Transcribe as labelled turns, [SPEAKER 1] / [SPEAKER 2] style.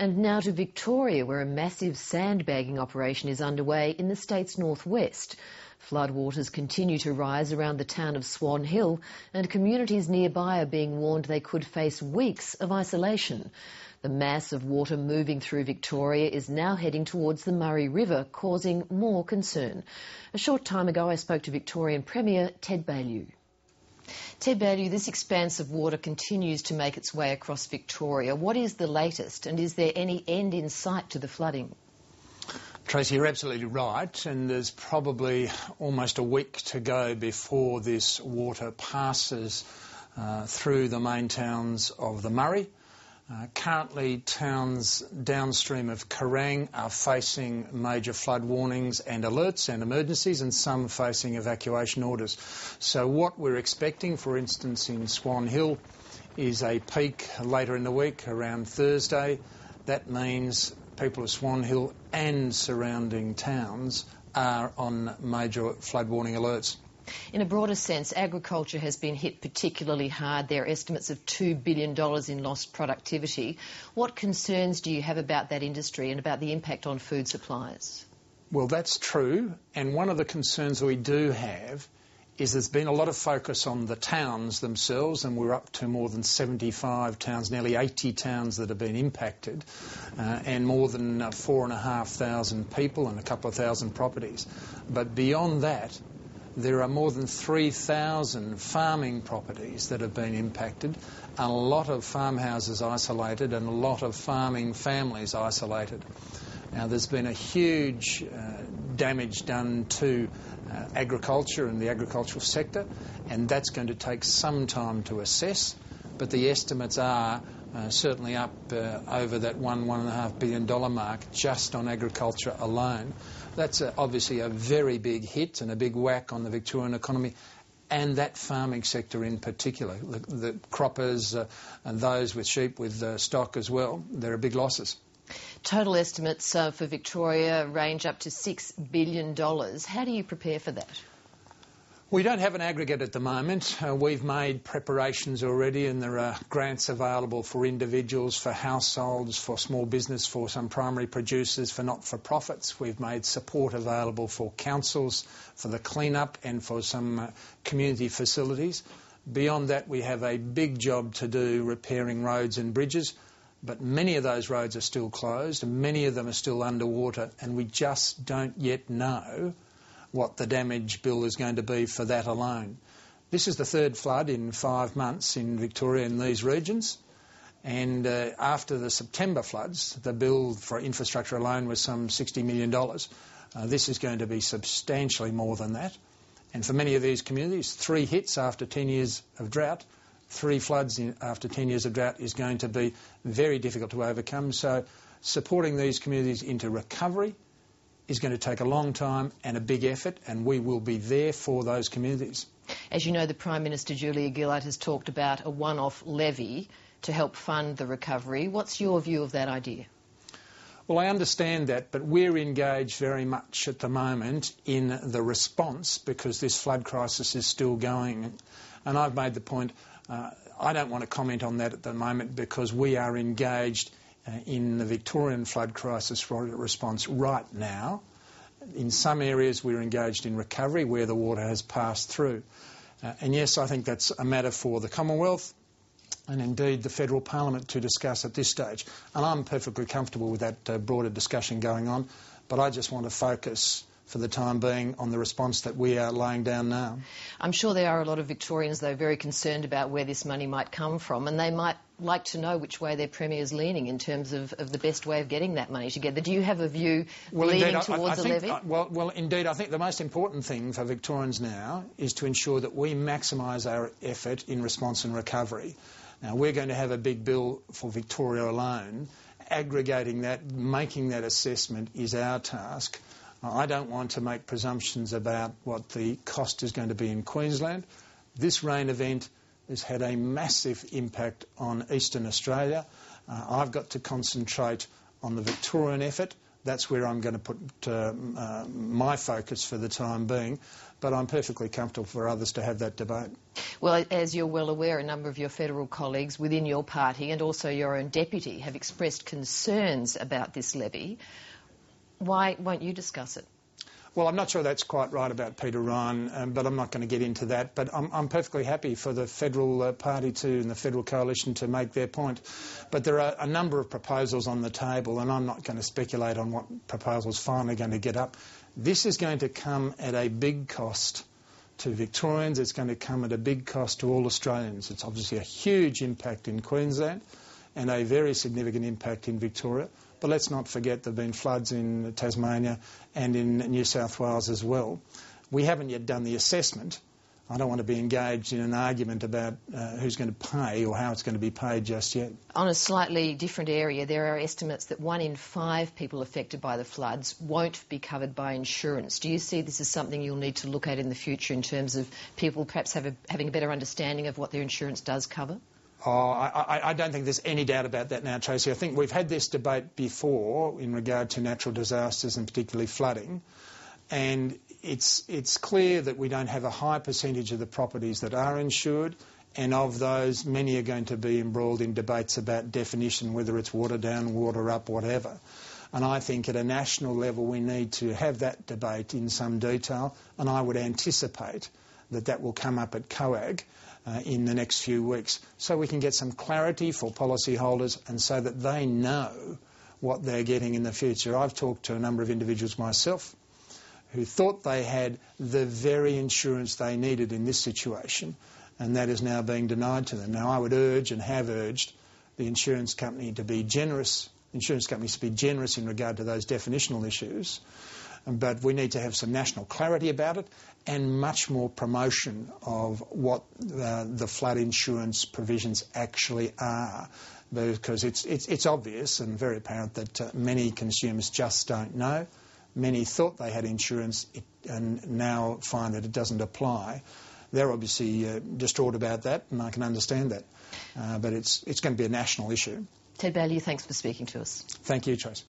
[SPEAKER 1] And now to Victoria, where a massive sandbagging operation is underway in the state's northwest. Floodwaters continue to rise around the town of Swan Hill, and communities nearby are being warned they could face weeks of isolation. The mass of water moving through Victoria is now heading towards the Murray River, causing more concern. A short time ago, I spoke to Victorian Premier Ted Baillieu. Ted Baillieu, this expanse of water continues to make its way across Victoria. What is the latest, and is there any end in sight to the flooding?
[SPEAKER 2] Tracy, you're absolutely right, and there's probably almost a week to go before this water passes through the main towns of the Murray. Currently, towns downstream of Kerrang are facing major flood warnings and alerts and emergencies, and some facing evacuation orders. So what we're expecting, for instance, in Swan Hill, is a peak later in the week, around Thursday. That means people of Swan Hill and surrounding towns are on major flood warning alerts.
[SPEAKER 1] In a broader sense, agriculture has been hit particularly hard. There are estimates of $2 billion in lost productivity. What concerns do you have about that industry and about the impact on food supplies?
[SPEAKER 2] Well, that's true, and one of the concerns we do have is there's been a lot of focus on the towns themselves, and we're up to more than 75 towns, nearly 80 towns that have been impacted, and more than 4,500 people and a couple of thousand properties. But beyond that, there are more than 3,000 farming properties that have been impacted, a lot of farmhouses isolated and a lot of farming families isolated. Now, there's been a huge damage done to agriculture and the agricultural sector, and that's going to take some time to assess, but the estimates are certainly up over that $1.5 billion mark just on agriculture alone. That's obviously a very big hit and a big whack on the Victorian economy, and that farming sector in particular. The croppers and those with sheep, with stock as well, there are big losses.
[SPEAKER 1] Total estimates for Victoria range up to $6 billion. How do you prepare for that?
[SPEAKER 2] We don't have an aggregate at the moment. We've made preparations already, and there are grants available for individuals, for households, for small business, for some primary producers, for not-for-profits. We've made support available for councils, for the clean-up and for some community facilities. Beyond that, we have a big job to do repairing roads and bridges, but many of those roads are still closed and many of them are still underwater, and we just don't yet know what the damage bill is going to be for that alone. This is the third flood in 5 months in Victoria in these regions, and after the September floods, the bill for infrastructure alone was some $60 million. This is going to be substantially more than that, and for many of these communities, 3 hits after 10 years of drought, 3 floods after 10 years of drought is going to be very difficult to overcome. So supporting these communities into recovery is going to take a long time and a big effort, and we will be there for those communities.
[SPEAKER 1] As you know, the Prime Minister, Julia Gillard, has talked about a one-off levy to help fund the recovery. What's your view of that idea?
[SPEAKER 2] Well, I understand that, but we're engaged very much at the moment in the response because this flood crisis is still going. And I've made the point, I don't want to comment on that at the moment because we are engaged in the Victorian flood crisis response right now. In some areas we're engaged in recovery where the water has passed through. And yes, I think that's a matter for the Commonwealth and indeed the Federal Parliament to discuss at this stage. And I'm perfectly comfortable with that broader discussion going on, but I just want to focus for the time being on the response that we are laying down now.
[SPEAKER 1] I'm sure there are a lot of Victorians, though, very concerned about where this money might come from, and they might like to know which way their Premier is leaning in terms of the best way of getting that money together. Do you have a view leaning towards a levy?
[SPEAKER 2] Well, indeed, I think the most important thing for Victorians now is to ensure that we maximise our effort in response and recovery. Now, we're going to have a big bill for Victoria alone. Aggregating that, making that assessment is our task. I don't want to make presumptions about what the cost is going to be in Queensland. This rain event has had a massive impact on Eastern Australia. I've got to concentrate on the Victorian effort, That's where I'm going to put my focus for the time being. But I'm perfectly comfortable for others to have that debate.
[SPEAKER 1] Well, as you're well aware, a number of your federal colleagues within your party and also your own deputy have expressed concerns about this levy. Why won't you discuss it?
[SPEAKER 2] Well, I'm not sure that's quite right about Peter Ryan, but I'm not going to get into that. But I'm perfectly happy for the federal party and the federal coalition to make their point. But there are a number of proposals on the table, and I'm not going to speculate on what proposal's finally going to get up. This is going to come at a big cost to Victorians. It's going to come at a big cost to all Australians. It's obviously a huge impact in Queensland and a very significant impact in Victoria. But let's not forget there have been floods in Tasmania and in New South Wales as well. We haven't yet done the assessment. I don't want to be engaged in an argument about who's going to pay or how it's going to be paid just yet. On
[SPEAKER 1] a slightly different area, there are estimates that 1 in 5 people affected by the floods won't be covered by insurance. Do you see this as something you'll need to look at in the future in terms of people perhaps having a better understanding of what their insurance does cover?
[SPEAKER 2] I don't think there's any doubt about that now, Tracy. I think we've had this debate before in regard to natural disasters and particularly flooding, and it's clear that we don't have a high percentage of the properties that are insured, and of those, many are going to be embroiled in debates about definition, whether it's water down, water up, whatever. And I think at a national level we need to have that debate in some detail, and I would anticipate that will come up at COAG in the next few weeks, so we can get some clarity for policyholders and so that they know what they're getting in the future. I've talked to a number of individuals myself who thought they had the very insurance they needed in this situation, and that is now being denied to them. Now, I would urge and have urged the insurance companies to be generous in regard to those definitional issues, but we need to have some national clarity about it and much more promotion of what the flood insurance provisions actually are, because it's obvious and very apparent that many consumers just don't know. Many thought they had insurance and now find that it doesn't apply. They're obviously distraught about that, and I can understand that. But it's going to be a national issue.
[SPEAKER 1] Ted Baillieu, thanks for speaking to us.
[SPEAKER 2] Thank you, Trace.